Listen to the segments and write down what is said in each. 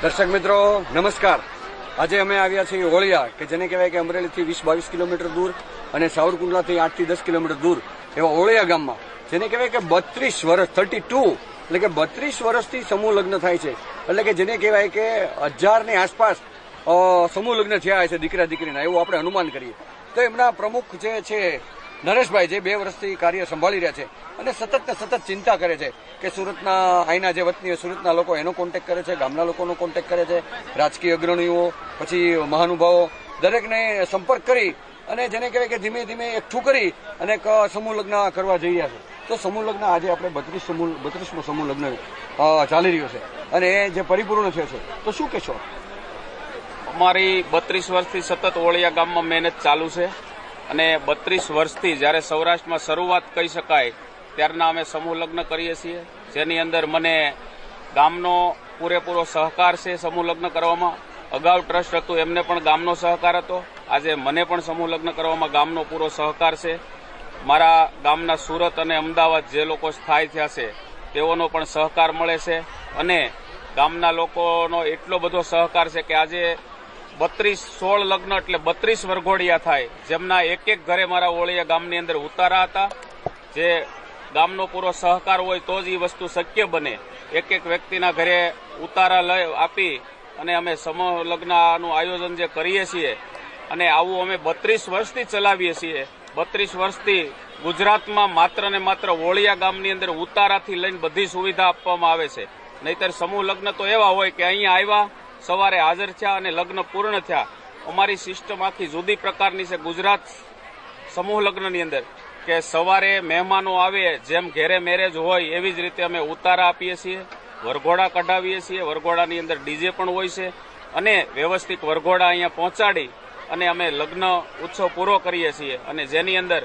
દર્શક મિત્રો નમસ્કાર। આજે અમે આવ્યા છીએ ઓળિયા કે જેને કહેવાય કે અમરેલીથી 20-22 કિલોમીટર દૂર અને સાવરકુંડલાથી 8 થી 10 કિલોમીટર દૂર એવા ઓળિયા ગામમાં જેને કહેવાય કે 32 વર્ષ 32 એટલે કે 32 વર્ષથી સમૂહ લગ્ન થાય છે। એટલે કે જેને કહેવાય કે 1000 ની આસપાસ સમૂહ લગ્ન થયા છે દીકરા દીકરીના, એવું આપણે અનુમાન કરીએ તો એમના પ્રમુખ જે છે નરેશભાઈ, જે 2 વર્ષથી કાર્ય સંભાળી રહ્યા છે અને સતત ને સતત ચિંતા કરે છે કે સુરતના અહીંના જે વતનીઓ સુરતના લોકો એનો કોન્ટેક્ટ કરે છે, ગામના લોકોનો કોન્ટેક્ટ કરે છે, રાજકીય અગ્રણીઓ પછી મહાનુભાવો દરેકને સંપર્ક કરી અને જેને કહેવાય કે ધીમે ધીમે એકઠું કરી અને એક સમૂહ લગ્ન કરવા જઈ રહ્યા છે। તો સમૂહ લગ્ન આજે આપણે 32મો સમૂહ લગ્ન ચાલી રહ્યો છે અને એ જે પરિપૂર્ણ થયો છે તો શું કહેશો? અમારી 32 વર્ષથી સતત ઓળિયા ગામમાં મહેનત ચાલુ છે અને 32 વર્ષથી જ્યારે સૌરાષ્ટ્રમાં શરૂઆત કહી શકાય ત્યારના અમે સમૂહ લગ્ન કરીએ છીએ, જેની અંદર મને ગામનો પૂરેપૂરો સહકાર છે સમૂહ લગ્ન કરવામાં। અગાઉ ટ્રસ્ટ હતું એમને પણ ગામનો સહકાર હતો, આજે મને પણ સમૂહ લગ્ન કરવામાં ગામનો પૂરો સહકાર છે। મારા ગામના સુરત અને અમદાવાદ જે લોકો સ્થાયી થયા છે તેઓનો પણ સહકાર મળે છે અને ગામના લોકોનો એટલો બધો સહકાર છે કે આજે 16 લગ્ન એટલે 32 વરઘોડિયા થાય, જેમના એક એક ઘરે મારા ઓળિયા ગામની અંદર ઉતારા હતા। જે ગામનો પૂરો સહકાર હોય તો જ એ વસ્તુ શક્ય બને। એક એક વ્યક્તિના ઘરે ઉતારા લઈ આપી અને અમે સમૂહ લગ્નનું આયોજન જે કરીએ છીએ અને આવું અમે 32 વર્ષથી ચલાવીએ છીએ। 32 વર્ષથી ગુજરાતમાં માત્ર ને માત્ર ઓળિયા ગામની અંદર ઉતારાથી લઈને બધી સુવિધા આપવામાં આવે છે, નહીતર સમૂહ લગ્ન તો એવા હોય કે અહીંયા આવ્યા, સવારે હાજર થયા અને લગ્ન પૂર્ણ થયા। અમારી સિસ્ટમ આખી જુદી પ્રકારની છે ગુજરાત સમૂહ લગ્નની અંદર કે સવારે મહેમાનો આવે જેમ ઘેરે મેરેજ હોય એવી જ રીતે અમે ઉતારા આપીએ છીએ, વરઘોડા કઢાવીએ છીએ, વરઘોડાની અંદર ડીજે પણ હોય છે અને વ્યવસ્થિત વરઘોડા અહીંયા પહોંચાડી અને અમે લગ્ન ઉત્સવ પૂરો કરીએ છીએ અને જેની અંદર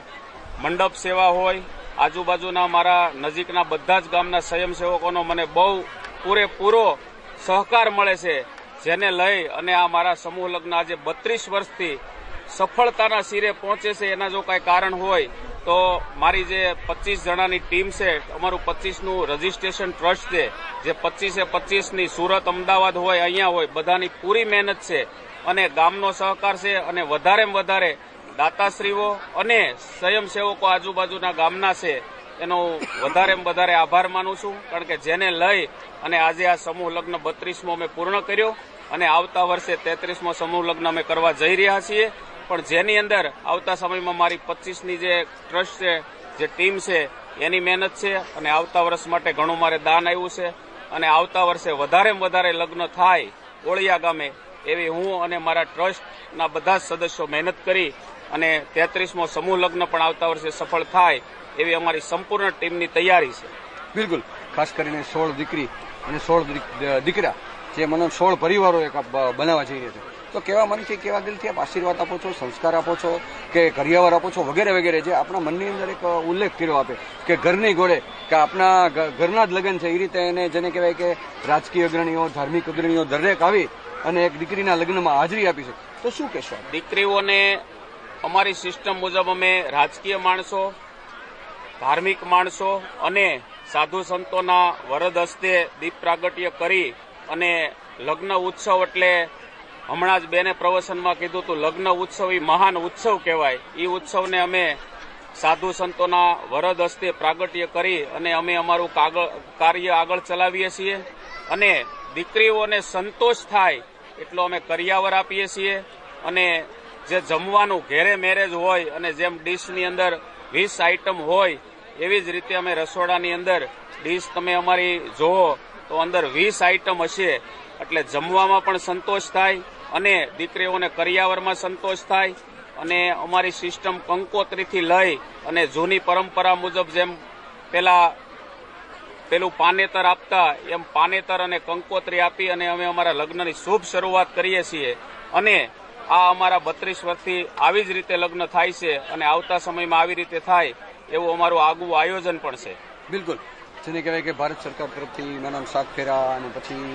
મંડપ સેવા હોય, આજુબાજુના મારા નજીકના બધા જ ગામના સ્વયંસેવકોનો મને બહુ પૂરેપૂરો સહકાર મળે છે, જેને લઈ અને આ મારા સમૂહ લગ્ન આજે 32 વર્ષથી સફળતાના શિરે પહોંચે છે। એના જો કાંઈ કારણ હોય તો મારી જે 25 જણાની ટીમ છે, અમારું 25નું રજીસ્ટ્રેશન ટ્રસ્ટ છે, જે 25-25ની સુરત અમદાવાદ હોય અહીંયા હોય બધાની પૂરી મહેનત છે અને ગામનો સહકાર છે અને વધારેમાં વધારે દાતાશ્રીઓ અને સ્વયંસેવકો આજુબાજુના ગામના છે એનો વધારેમાં વધારે આભાર માનું છું, કારણ કે જેને લઈ અને આજે આ સમૂહ લગ્ન 32મો અમે પૂર્ણ કર્યો અને આવતા વર્ષે 33મો સમૂહ લગ્ન અમે કરવા જઈ રહ્યા છીએ। પણ જેની અંદર આવતા સમયમાં મારી 25ની જે ટ્રસ્ટ છે, જે ટીમ છે એની મહેનત છે અને આવતા વર્ષ માટે ઘણું મારે દાન આવ્યું છે અને આવતા વર્ષે વધારેમાં વધારે લગ્ન થાય ઓળિયા ગામે એવી હું અને મારા ટ્રસ્ટના બધા જ સદસ્યો મહેનત કરી અને 33મો સમૂહ લગ્ન પણ આવતા વર્ષે સફળ થાય એવી અમારી સંપૂર્ણ ટીમની તૈયારી છે। બિલકુલ, ખાસ કરીને 16 દીકરી અને 16 દીકરા જે મને 16 પરિવારો એક બનાવવા જઈ રહ્યા છે, તો કેવા મનથી કેવા દિલથી આપ આશીર્વાદ આપો છો, સંસ્કાર આપો છો કે કરિયાવર આપો છો વગેરે વગેરે, જે આપણા મનની અંદર એક ઉલ્લેખ કર્યો આપે કે ઘરની ઘોડે કે આપણા ઘરના જ લગ્ન છે એ રીતે એને જેને કહેવાય કે રાજકીય અગ્રણીઓ, ધાર્મિક અગ્રણીઓ દરેક આવી અને એક દીકરીના લગ્નમાં હાજરી આપી છે, તો શું કહેશો? દીકરીઓને અમારી સિસ્ટમ મુજબ અમે રાજકીય માણસો, ધાર્મિક માણસો અને સાધુ સંતોના વરદ હસ્તે દીપ પ્રાગટ્ય કરી અને લગ્ન ઉત્સવ એટલે હમણાં જ બેને પ્રવચનમાં કીધું હતું, લગ્ન ઉત્સવ એ મહાન ઉત્સવ કહેવાય। એ ઉત્સવને અમે સાધુ સંતોના વરદ હસ્તે પ્રાગટ્ય કરી અને અમે અમારું કાર્ય આગળ ચલાવીએ છીએ અને દીકરીઓને સંતોષ થાય એટલો અમે કરિયાવર આપીએ છીએ અને જે જમવાનું ઘેરે મેરેજ હોય અને જેમ ડીશની અંદર 20 આઈટમ હોય એવી જ રીતે અમે રસોડાની અંદર ડીશ તમે અમારી જોવો તો અંદર 20 આઈટમ હશે, એટલે જમવામાં પણ સંતોષ થાય અને દીકરીઓને કરિયાવરમાં સંતોષ થાય અને અમારી સિસ્ટમ કંકોત્રીથી લઈ અને જૂની પરંપરા મુજબ જેમ પેલું પાનેતર આપતા એમ પાનેતર અને કંકોત્રી આપી અને અમે અમારા લગ્નની શુભ શરૂઆત કરીએ છીએ અને આ અમારા 32 વર્ષથી આવી જ રીતે લગ્ન થાય છે અને આવતા સમયમાં આવી રીતે થાય એવું અમારું આગવું આયોજન પણ છે। બિલકુલ, જેને કહેવાય કે ભારત સરકાર તરફથી નાના સાત ફેરા અને પછી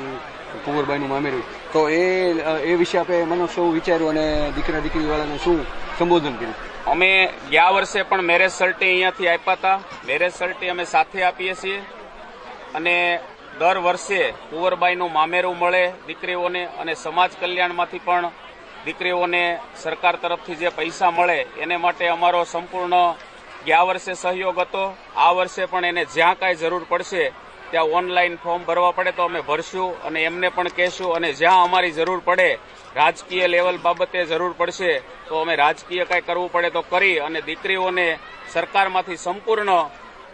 કુંવરબાઈનું મામેરું, તો એ વિશે આપણે મને શું વિચાર્યું અને દીકરા દીકરીવાળાને શું સંબોધન કર્યું? અમે ગયા વર્ષે પણ મેરેજ સર્ટી અહીંયાથી આપ્યા હતા, મેરેજ સર્ટી અમે સાથે આપીએ છીએ અને દર વર્ષે કુંવરબાઈનું મામેરું મળે દીકરીઓને, અને સમાજ કલ્યાણમાંથી પણ દીકરીઓને સરકાર તરફથી જે પૈસા મળે એને માટે અમારો સંપૂર્ણ ગયા વર્ષે સહયોગ હતો. આ વર્ષે પણ એને જ્યાં કાંઈ જરૂર પડશે ત્યાં ઓનલાઈન ફોર્મ ભરવા પડે તો અમે ભરશું, અને એમને પણ કહેશું, અને જ્યાં અમારી જરૂર પડે રાજકીય લેવલ બાબતે જરૂર પડશે તો અમે રાજકીય કાંઈ કરવું પડે તો કરી, અને દીકરીઓને સરકારમાંથી સંપૂર્ણ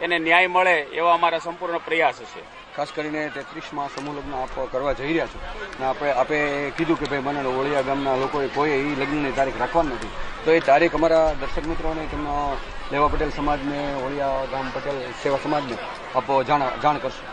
એને ન્યાય મળે એવા અમારા સંપૂર્ણ પ્રયાસ છે. ખાસ કરીને 33માં સમૂહ લગ્ન આપ કરવા જઈ રહ્યા છો, અને આપે કીધું કે ભાઈ મને ઓળિયા ગામના લોકોએ કોઈ એ લગ્નની તારીખ રાખવાની નથી, તો એ તારીખ અમારા દર્શક મિત્રોને, તેમના લેવા પટેલ સમાજને, ઓળિયા ગામ પટેલ સેવા સમાજને આપ જાણ કરશો.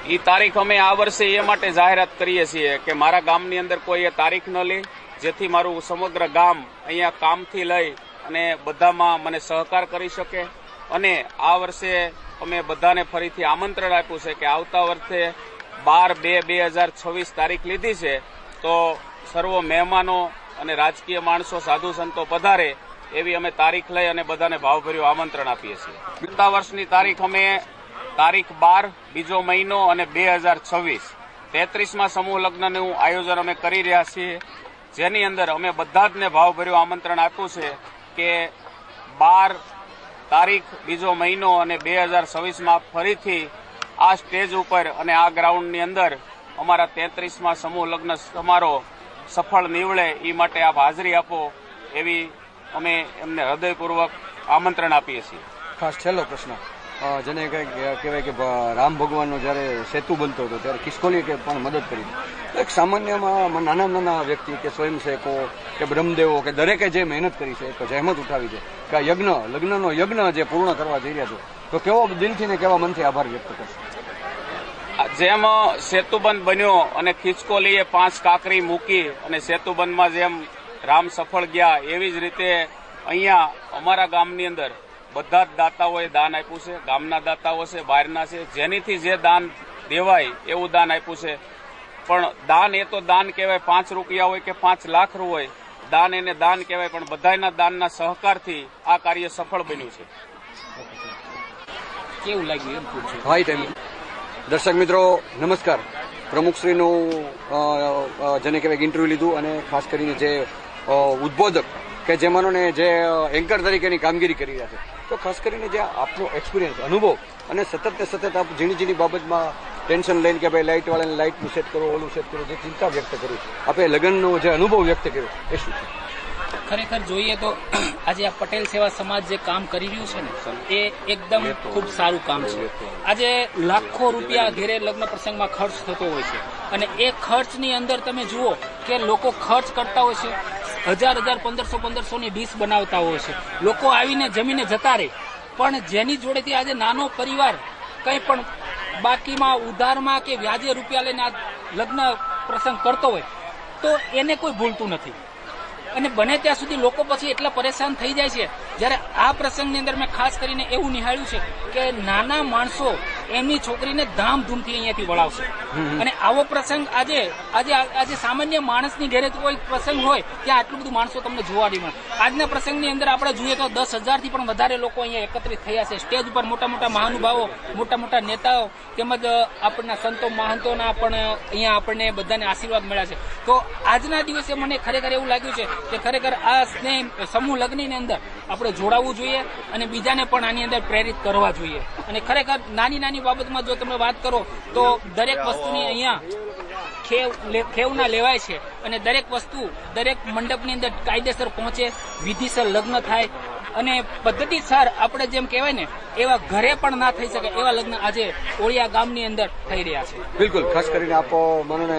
એ તારીખ અમે આ વર્ષે એ માટે જાહેરાત કરીએ છીએ કે મારા ગામની અંદર કોઈ એ તારીખ ન લે, જેથી મારું સમગ્ર ગામ અહીંયા કામથી લઈ અને બધામાં મને સહકાર કરી શકે. અને આ વર્ષે અમે બધાને ફરીથી આમંત્રણ આપ્યું છે કે આવતા વર્ષે 12/2/2026 તારીખ લીધી છે, તો સર્વ મહેમાનો અને રાજકીય માણસો, સાધુ સંતો પધારે એવી અમે તારીખ લઈ અને બધાને ભાવભર્યું આમંત્રણ આપીએ છીએ. આવતા વર્ષની તારીખ અમે તારીખ 12 બીજો મહિનો અને 2026 33માં સમૂહ લગ્નનું આયોજન અમે કરી રહ્યા છીએ, જેની અંદર અમે બધા જને ભાવભર્યું આમંત્રણ આપ્યું છે કે 12 તારીખ બીજો મહિનો અને 2026માં ફરીથી આ સ્ટેજ ઉપર અને આ ગ્રાઉન્ડની અંદર અમારા 33માં સમૂહ લગ્ન સમારોહ સફળ નીવડે એ માટે આપ હાજરી આપો એવી અમે એમને હૃદયપૂર્વક આમંત્રણ આપીએ છીએ. ખાસ છેલ્લો પ્રશ્ન, જેને કહેવાય કે રામ ભગવાનનો જ્યારે સેતુ બનતો હતો ત્યારે ખિસકોલીએ પણ મદદ કરી. એક સામાન્યમાં નાના વ્યક્તિ કે સ્વયંસેવકો કે બ્રહ્મદેવો કે દરેકે જે મહેનત કરી છે, એક જહેમત ઉઠાવી છે કે આ લગ્નનો યજ્ઞ જે પૂર્ણ કરવા જઈ રહ્યા છો, તો કેવો દિલથી ને કેવા મનથી આભાર વ્યક્ત કરશો? જેમ સેતુબંધ બન્યો અને ખિસકોલીએ 5 કાંકરી મૂકી અને સેતુબંધમાં જેમ રામ સફળ ગયા, એવી જ રીતે અહીંયા અમારા ગામની અંદર બધા જ દાતાઓએ દાન આપ્યું છે. ગામના દાતાઓ છે, બહારના છે, જેનીથી જે દાન દેવાય એવું દાન આપ્યું છે. પણ દાન એ તો દાન કહેવાય, 5 રૂપિયા હોય કે 5 લાખ હોય, દાન એને દાન કહેવાય. પણ બધાના દાનના સહકારથી આ કાર્ય સફળ બન્યું છે. કેવું લાગ્યું એમ પૂછ્યું? High time. દર્શક મિત્રો નમસ્કાર. પ્રમુખશ્રીનું જેને કહેવાય ઇન્ટરવ્યુ લીધું, અને ખાસ કરીને જે ઉદ્બોધક કે જેમાંને જે એન્કર તરીકેની કામગીરી કરી રહ્યા છે, તો ખાસ કરીને જે આપનો એક્સપિરિયન્સ, અનુભવ, અને સતત ને સતત આપ ઝીણી બાબતમાં ટેન્શન લઈને કે ભાઈ લાઇટવાળાને લાઇટનું સેટ કરો, ઓલું સેટ કરો, જે ચિંતા વ્યક્ત કરી, આપણે લગ્નનો જે અનુભવ વ્યક્ત કર્યો એ શું છે? ખરેખર જોઈએ તો આજે આ પટેલ સેવા સમાજ જે કામ કરી રહ્યું છે ને, એ એકદમ ખૂબ સારું કામ છે. આજે લાખો રૂપિયા ઘેરે લગ્ન પ્રસંગમાં ખર્ચ થતો હોય છે, અને એ ખર્ચની અંદર તમે જુઓ કે લોકો ખર્ચ કરતા હોય છે, 1000 1500 ની ડીશ બનાવતા હોય છે, લોકો આવીને જમીને જતા રહે. પણ જેની જોડેથી આજે નાનો પરિવાર કંઈ પણ બાકીમાં, ઉધારમાં કે વ્યાજે રૂપિયા લઈને આ લગ્ન પ્રસંગ કરતો હોય તો એને કોઈ ભૂલતું નથી. અને બને ત્યાં સુધી લોકો પછી એટલા પરેશાન થઈ જાય છે. જ્યારે આ પ્રસંગની અંદર મેં ખાસ કરીને એવું નિહાળ્યું છે કે નાના માણસો એમની છોકરીને ધામધૂમથી અહીંયાથી વળાવશે. અને આવો પ્રસંગ આજે સામાન્ય માણસની ઘરે કોઈ પ્રસંગ હોય ત્યાં આટલું બધું માણસો તમને જોવા નહીં મળે. આજના પ્રસંગની અંદર આપણે જોઈએ તો 10,000 થી પણ વધારે લોકો અહીંયા એકત્રિત થયા છે. સ્ટેજ ઉપર મોટા મહાનુભાવો, મોટા નેતાઓ, તેમજ આપણના સંતો મહંતોના પણ અહીંયા આપણને બધાને આશીર્વાદ મળ્યા છે. તો આજના દિવસે મને ખરેખર એવું લાગ્યું છે કે ખરેખર આ સમૂહ લગ્નની અંદર આપણે જોડાવવું જોઈએ અને બીજાને પણ આની અંદર પ્રેરિત કરવા જોઈએ. અને ખરેખર નાની બાબતમાં જો તમે વાત કરો તો દરેક વસ્તુની અહીંયા ખેવના લેવાય છે, અને દરેક વસ્તુ દરેક મંડપની અંદર કાયદેસર પહોંચે, વિધિસર લગ્ન થાય, અને પદ્ધતિસર આપણે જેમ કહેવાય ને એવા ઘરે પણ ના થઈ શકે એવા લગ્ન આજે ઓળિયા ગામની અંદર થઈ રહ્યા છે. બિલકુલ. ખાસ કરીને આપ મને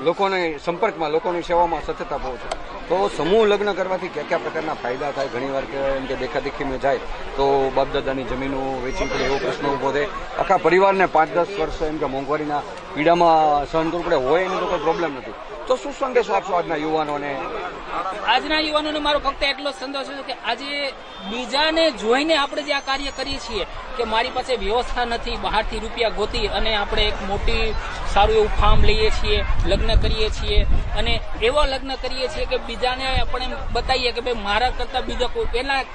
લોકોને સંપર્કમાં, લોકોની સેવામાં સતત આપો છો, તો સમૂહ લગ્ન કરવાથી કયા પ્રકારના ફાયદા થાય? ઘણીવાર એમ કે દેખાદેખીમાં જાય તો બાપદાદાની જમીનો વેચી પડે એવો પ્રશ્ન ઉભો થાય. આખા પરિવારને 5-10 વર્ષ એમ કે મોંઘવારીના પીડામાં સહન કરવું પડે હોય એને તો કોઈ પ્રોબ્લેમ નથી. તો શું સંદેશો આપશો આજના યુવાનોને? આજના યુવાનોને મારો ફક્ત એટલો જ સંદેશ છે કે આજે બીજાને જોઈને આપણે જે આ કાર્ય કરીએ છીએ કે મારી પાસે વ્યવસ્થા નથી, બહારથી રૂપિયા ગોતી અને આપણે એક મોટી સારું એવું ફાર્મ લઈએ છીએ, લગ્ન કરીએ છીએ, અને એવા લગ્ન કરીએ છીએ કે બીજાને આપણે બતાવીએ કે ભાઈ મારા કરતા બીજા કોઈ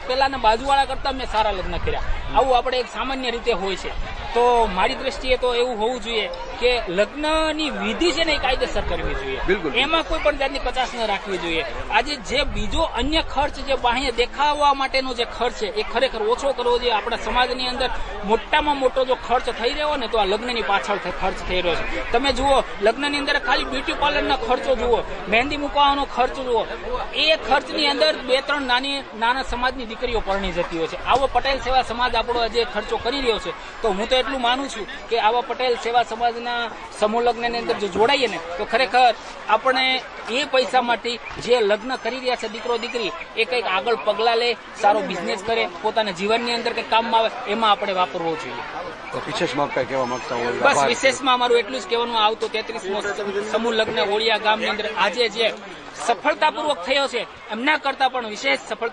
પેલાના બાજુવાળા કરતા મેં સારા લગ્ન કર્યા. આવું આપણે એક સામાન્ય રીતે હોય છે. તો મારી દ્રષ્ટિએ તો એવું હોવું જોઈએ કે લગ્નની વિધિ છે ને એ કાયદેસર કરવી જોઈએ. બિલકુલ. એમાં કોઈ પણ જાતની કચાશ ન રાખવી જોઈએ. આજે જે બીજો અન્ય ખર્ચ જે બાહ્ય દેખાવા માટેનો જે ખર્ચ છે એ ખરેખર ઓછો કરવો જોઈએ. આપણા સમાજની અંદર મોટામાં મોટો જો ખર્ચ થઈ રહ્યો ને તો આ લગ્નની પાછળ ખર્ચ થઈ રહ્યો છે. તમે જુઓ લગ્નની અંદર ખાલી બ્યુટી પાર્લરના ખર્ચો જુઓ, મહેંદી મૂકવાનો ખર્ચ જુઓ, એ ખર્ચની અંદર 2-3 નાના સમાજની દીકરીઓ પરણી જતી હોય છે. આવો પટેલ સેવા સમાજ આપણો જે ખર્ચો કરી રહ્યો છે તો હું તો એટલું માનું છું કે આવા પટેલ સેવા સમાજના સમૂહ લગ્નની અંદર જો જોડાઈએ ને તો ખરેખર આપણે એ પૈસામાંથી જે લગ્ન કરી રહ્યા છે દીકરો દીકરી એ કંઈક આગળ પગલાં લે, સારો બિઝનેસ કરે, પોતાના જીવનની અંદર કંઈક કામમાં આવે, એમાં આપણે વાપરવો જોઈએ. તો વિશેષમાં કઈ કહેવા માંગતા હોય? બસ વિશેષમાં અમારું એટલું જ કહેવાનું, આવતો 33મો સમૂહ લગ્ન ઓળિયા ગામની અંદર આજે જે સફળતાપૂર્વક થયો છે એમના કરતા પણ વિશેષ સફળતા